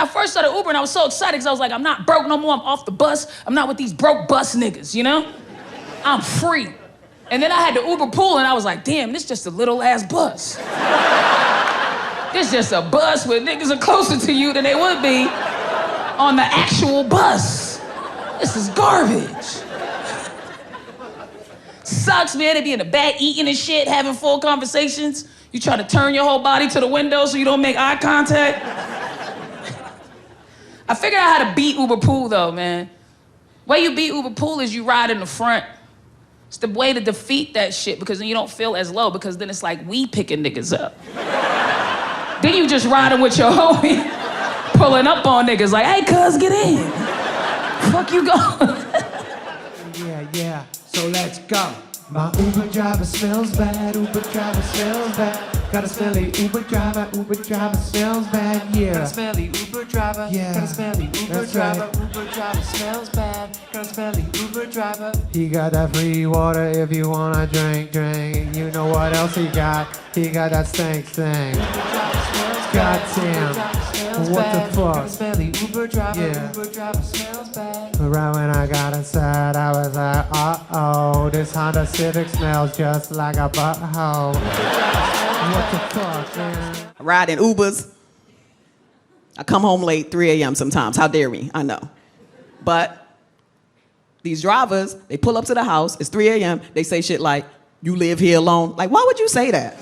I first started Ubering, I was so excited because I was like, I'm not broke no more. I'm off the bus. I'm not with these broke bus niggas, you know? I'm free. And then I had the Uber pool, and I was like, damn, this just a little ass bus. This just a bus where niggas are closer to you than they would be on the actual bus. This is garbage. Sucks, man. They be in the back eating and shit, having full conversations. You try to turn your whole body to the window so you don't make eye contact. I figured out how to beat Uber pool, though, man. The way you beat Uber pool is you ride in the front. It's the way to defeat that shit because then you don't feel as low because then it's like we picking niggas up. Then you just riding with your homie, pulling up on niggas like, hey, cuz, get in. Fuck you going. Yeah, so let's go. My Uber driver smells bad, Uber driver smells bad. Got a smelly Uber driver smells bad, yeah. Got a smelly Uber driver, yeah. Got a smelly Uber That's driver, right. Uber driver smells bad. Got a smelly Uber driver. He got that free water if you wanna drink. You know what else he got? He got that stank. Goddamn, what the fuck? Got a smelly Uber driver, Yeah. Uber driver smells bad. Right when I got inside, I was like, uh-oh, this Honda Civic smells just like a butthole. What the fuck, man? I ride in Ubers. I come home late, 3 a.m. sometimes. How dare me? I know. But these drivers, they pull up to the house. It's 3 a.m. They say shit like, you live here alone? Like, why would you say that?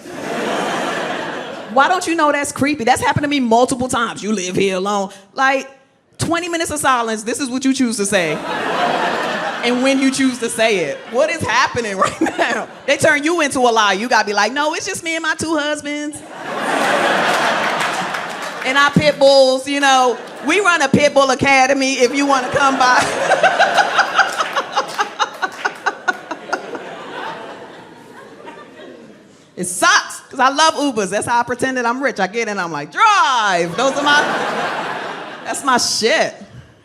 Why don't you know that's creepy? That's happened to me multiple times. You live here alone. Like, 20 minutes of silence, this is what you choose to say. And when you choose to say it. What is happening right now? They turn you into a lie. You gotta be like, no, it's just me and my 2 husbands. And our pit bulls, you know. We run a pit bull academy if you wanna come by. It sucks, because I love Ubers. That's how I pretend that I'm rich. I get in, I'm like, drive. That's my shit.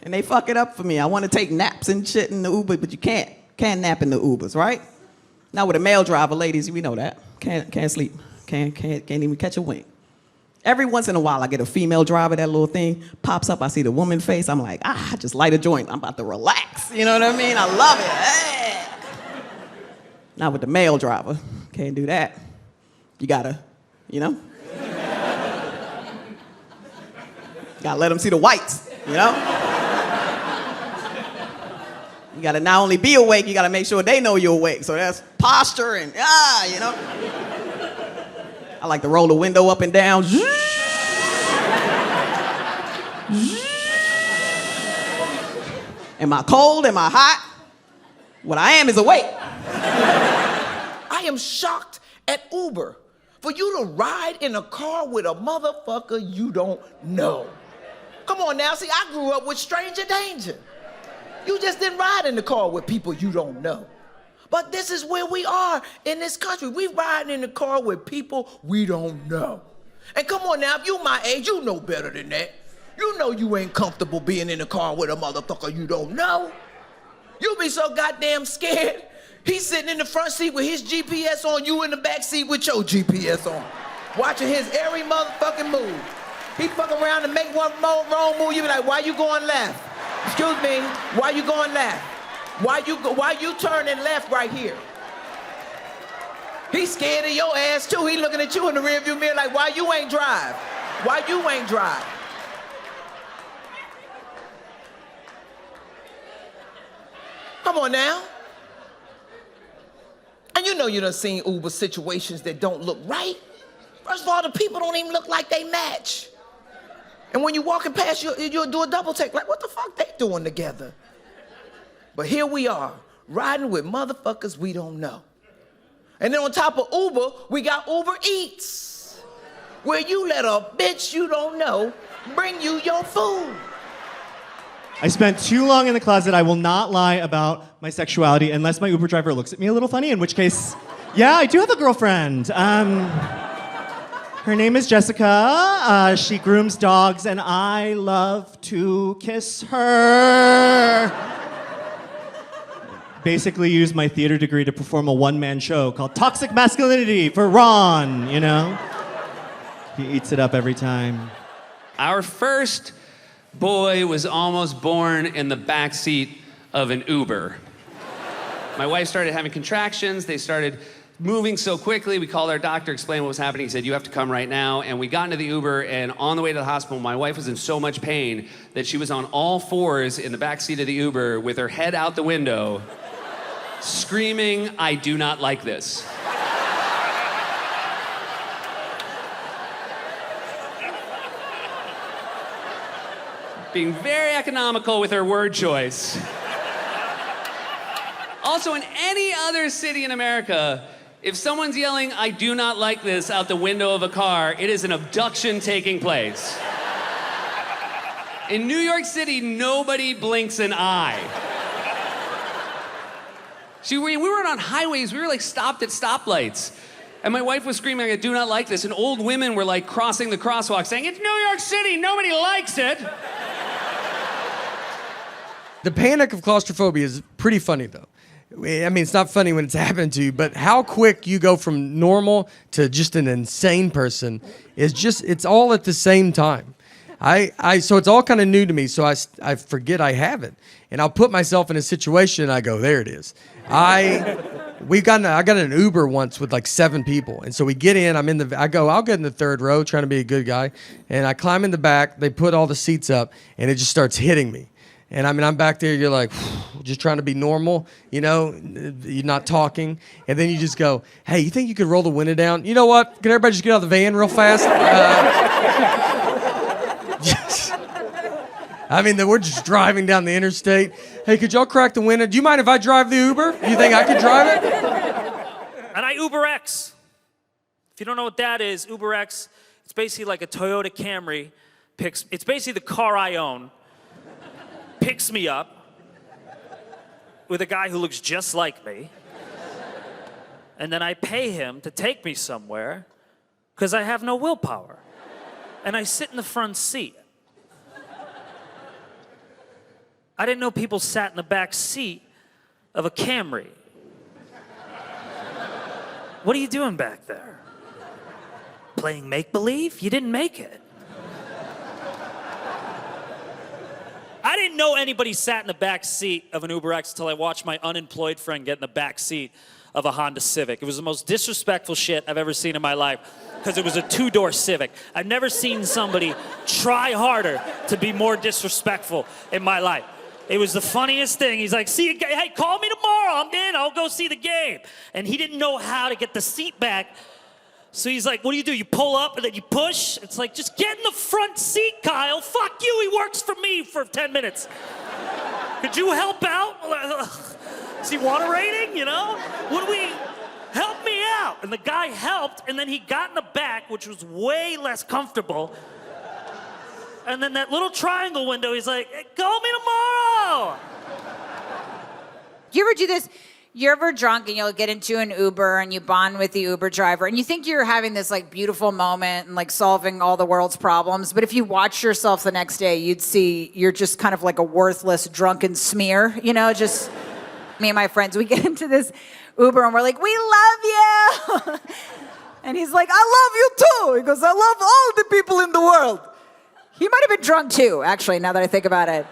And they fuck it up for me. I want to take naps and shit in the Uber, but you can't. Can't nap in the Ubers, right? Now with a male driver, ladies, we know that. Can't sleep. Can't even catch a wink. Every once in a while, I get a female driver, that little thing pops up, I see the woman face, I'm like, I just light a joint. I'm about to relax. You know what I mean? I love it. Hey. Now with the male driver, can't do that. You gotta, you know? Gotta let them see the whites, you know? You gotta not only be awake, you gotta make sure they know you're awake. So that's posture and, you know? I like to roll the window up and down. Am I cold? Am I hot? What I am is awake. I am shocked at Uber for you to ride in a car with a motherfucker you don't know. Come on now, see, I grew up with stranger danger. You just didn't ride in the car with people you don't know. But this is where we are in this country. We riding in the car with people we don't know. And come on now, if you my age, you know better than that. You know you ain't comfortable being in the car with a motherfucker you don't know. You be so goddamn scared. He's sitting in the front seat with his GPS on, you in the back seat with your GPS on. Watching his every motherfucking move. He fuck around and make one wrong move, you be like, why you going left? Excuse me, why you going left? Why you turning left right here? He's scared of your ass too. He looking at you in the rearview mirror like, why you ain't drive? Why you ain't drive? Come on now. And you know you done seen Uber situations that don't look right. First of all, the people don't even look like they match. And when you're walking past, you'll do a double take, like, what the fuck they doing together? But here we are, riding with motherfuckers we don't know. And then on top of Uber, we got Uber Eats, where you let a bitch you don't know bring you your food. I spent too long in the closet. I will not lie about my sexuality unless my Uber driver looks at me a little funny, in which case, yeah, I do have a girlfriend. Her name is Jessica. She grooms dogs, and I love to kiss her. Basically use my theater degree to perform a one-man show called Toxic Masculinity for Ron, you know? He eats it up every time. Our first boy was almost born in the back seat of an Uber. My wife started having contractions. They started moving so quickly. We called our doctor, explained what was happening. He said, you have to come right now. And we got into the Uber, and on the way to the hospital, my wife was in so much pain that she was on all fours in the back seat of the Uber with her head out the window, screaming, I do not like this. Being very economical with her word choice. Also, in any other city in America, if someone's yelling, I do not like this, out the window of a car, it is an abduction taking place. In New York City, nobody blinks an eye. See, we weren't on highways, we were like stopped at stoplights. And my wife was screaming, I do not like this, and old women were like crossing the crosswalk saying, it's New York City, nobody likes it. The panic of claustrophobia is pretty funny, though. I mean, it's not funny when it's happened to you, but how quick you go from normal to just an insane person is just, it's all at the same time. So it's all kind of new to me, so I forget I have it. And I'll put myself in a situation and I go, there it is. I got an Uber once with like 7 people. And so we get in, I'll get in the third row trying to be a good guy. And I climb in the back, they put all the seats up, and it just starts hitting me. And I mean, I'm back there, you're like, just trying to be normal, you know, you're not talking. And then you just go, hey, you think you could roll the window down? You know what? Can everybody just get out of the van real fast? I mean, we're just driving down the interstate. Hey, could y'all crack the window? Do you mind if I drive the Uber? You think I could drive it? And I UberX. If you don't know what that is, UberX, it's basically like a Toyota Camry. It's basically the car I own. Picks me up with a guy who looks just like me, and then I pay him to take me somewhere because I have no willpower. And I sit in the front seat. I didn't know people sat in the back seat of a Camry. What are you doing back there? Playing make-believe? You didn't make it. I didn't know anybody sat in the back seat of an UberX until I watched my unemployed friend get in the back seat of a Honda Civic. It was the most disrespectful shit I've ever seen in my life because it was a 2-door Civic. I've never seen somebody try harder to be more disrespectful in my life. It was the funniest thing. He's like, see you, hey, call me tomorrow. I'm in. I'll go see the game. And he didn't know how to get the seat back. So he's like, what do? You pull up and then you push? It's like, just get in the front seat, Kyle. Fuck you, he works for me for 10 minutes. Could you help out? Does he want a rating, you know? Help me out. And the guy helped, and then he got in the back, which was way less comfortable. And then that little triangle window, he's like, hey, call me tomorrow. You ever do this? You're ever drunk and you'll get into an Uber and you bond with the Uber driver and you think you're having this like beautiful moment and like solving all the world's problems, but if you watch yourself the next day, you'd see you're just kind of like a worthless drunken smear, you know, just me and my friends, we get into this Uber and we're like, we love you. And he's like, I love you too. He goes, I love all the people in the world. He might have been drunk too, actually, now that I think about it.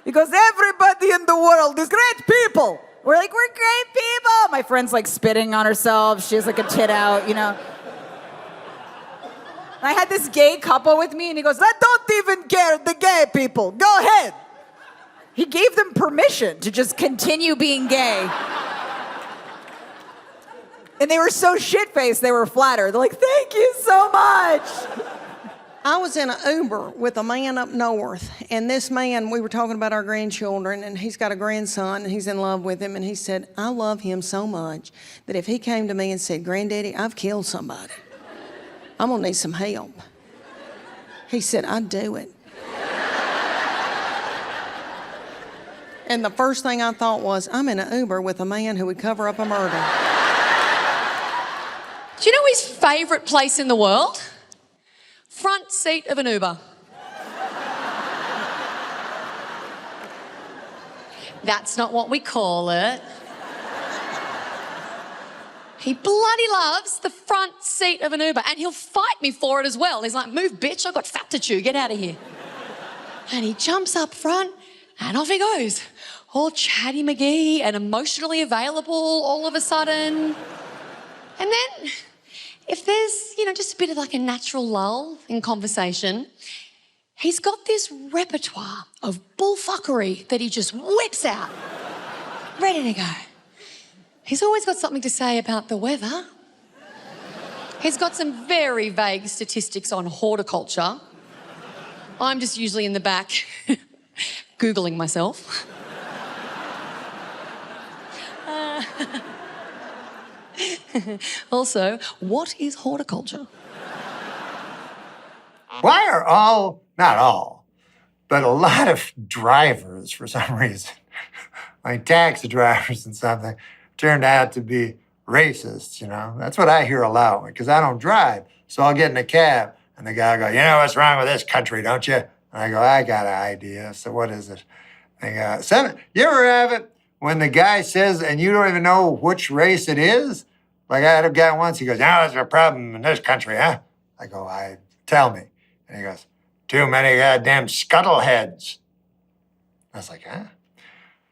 Because everybody in the world is great people. We're like, we're great people. My friend's like spitting on herself. She has like a tit out, you know. I had this gay couple with me and he goes, I don't even care, the gay people. Go ahead. He gave them permission to just continue being gay. And they were so shit-faced, they were flattered. They're like, thank you so much. I was in an Uber with a man up north, and this man, we were talking about our grandchildren, and he's got a grandson, and he's in love with him, and he said, I love him so much that if he came to me and said, Granddaddy, I've killed somebody. I'm gonna need some help. He said, I'd do it. And the first thing I thought was, I'm in an Uber with a man who would cover up a murder. Do you know his favourite place in the world? Front seat of an Uber. That's not what we call it. He bloody loves the front seat of an Uber, and he'll fight me for it as well. He's like, move, bitch, I've got fat to chew, get out of here. And he jumps up front, and off he goes. All chatty McGee and emotionally available all of a sudden. And then, if there's, just a bit of like a natural lull in conversation, he's got this repertoire of bullfuckery that he just whips out, ready to go. He's always got something to say about the weather. He's got some very vague statistics on horticulture. I'm just usually in the back Googling myself. Also, what is horticulture? Why are not all, but a lot of drivers, for some reason, like taxi drivers and something, turned out to be racists, That's what I hear a lot, because I don't drive. So I'll get in a cab, and the guy will go, you know what's wrong with this country, don't you? And I go, I got an idea. So what is it? They go, you ever have it when the guy says, and you don't even know which race it is? Like I had a guy once, he goes, that's a problem in this country, huh? I go, tell me. And he goes, too many goddamn scuttleheads. I was like, huh?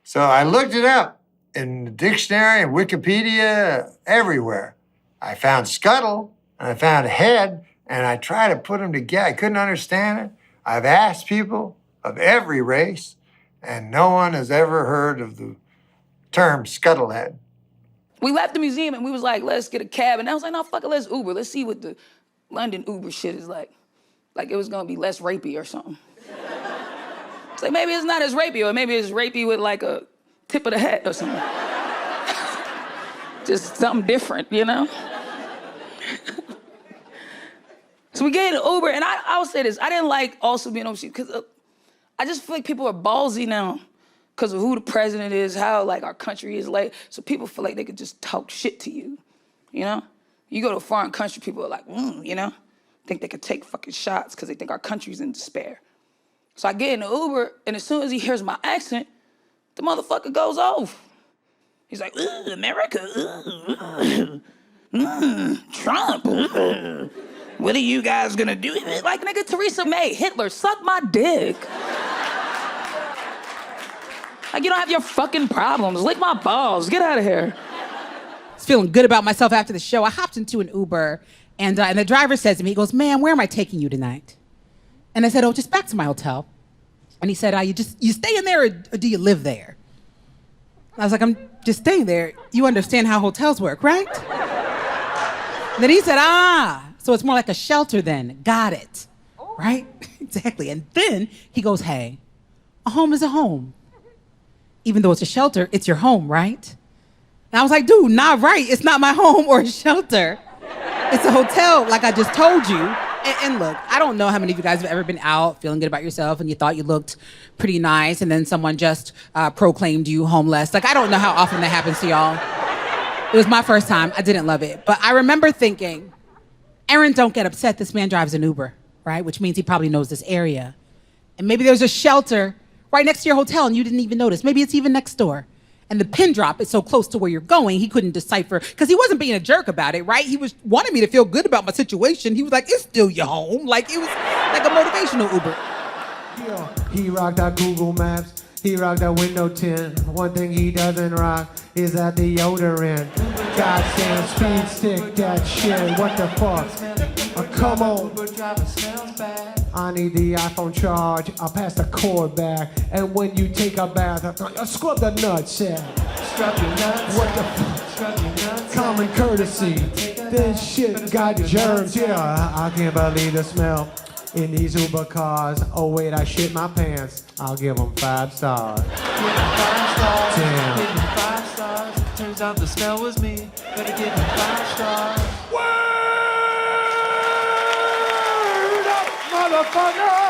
So I looked it up in the dictionary and Wikipedia, everywhere. I found scuttle and I found head, and I tried to put them together. I couldn't understand it. I've asked people of every race, and no one has ever heard of the term scuttlehead. We left the museum and we was like, let's get a cab. And I was like, no, fuck it, let's Uber. Let's see what the London Uber shit is like. Like it was gonna be less rapey or something. It's like, maybe it's not as rapey, or maybe it's rapey with like a tip of the hat or something. Just something different, So we get an Uber, and I will say this, I didn't like also being on shit, because I just feel like people are ballsy now because of who the president is, how like our country is like. So people feel like they could just talk shit to you, You go to a foreign country, people are like, think they could take fucking shots because they think our country's in despair. So I get in the Uber, and as soon as he hears my accent, the motherfucker goes off. He's like, America, Trump, what are you guys gonna do? Like, nigga, Theresa May, Hitler, suck my dick. Like, you don't have your fucking problems. Lick my balls. Get out of here. I was feeling good about myself after the show. I hopped into an Uber, and the driver says to me, he goes, ma'am, where am I taking you tonight? And I said, oh, just back to my hotel. And he said, you staying there or do you live there? I was like, I'm just staying there. You understand how hotels work, right? And then he said, so it's more like a shelter then. Got it. Right? Exactly. And then he goes, hey, a home is a home. Even though it's a shelter, it's your home, right? And I was like, dude, not right. It's not my home or a shelter. It's a hotel, like I just told you. And look, I don't know how many of you guys have ever been out feeling good about yourself and you thought you looked pretty nice, and then someone just proclaimed you homeless. Like, I don't know how often that happens to y'all. It was my first time. I didn't love it. But I remember thinking, Aaron, don't get upset. This man drives an Uber, right? Which means he probably knows this area. And maybe there's a shelter right next to your hotel and you didn't even notice. Maybe it's even next door. And the pin drop is so close to where you're going, he couldn't decipher, because he wasn't being a jerk about it, right? He was wanting me to feel good about my situation. He was like, it's still your home. Like, it was like a motivational Uber. He rocked out Google Maps. He rocked out window tint. One thing he doesn't rock is that deodorant. Goddamn speed stick, that shit. What the fuck? Come on. I need the iPhone charge. I'll pass the cord back. And when you take a bath, I scrub the nuts out. Scrub your nuts. What the fuck? Scrub your nuts. Common courtesy. This shit got germs. Yeah, I can't believe the smell in these Uber cars. Oh wait, I shit my pants. I'll give them 5 stars. Give them 5 stars. Damn. Give them 5 stars. Turns out the smell was me. Better give them 5 stars. Word up, motherfucker!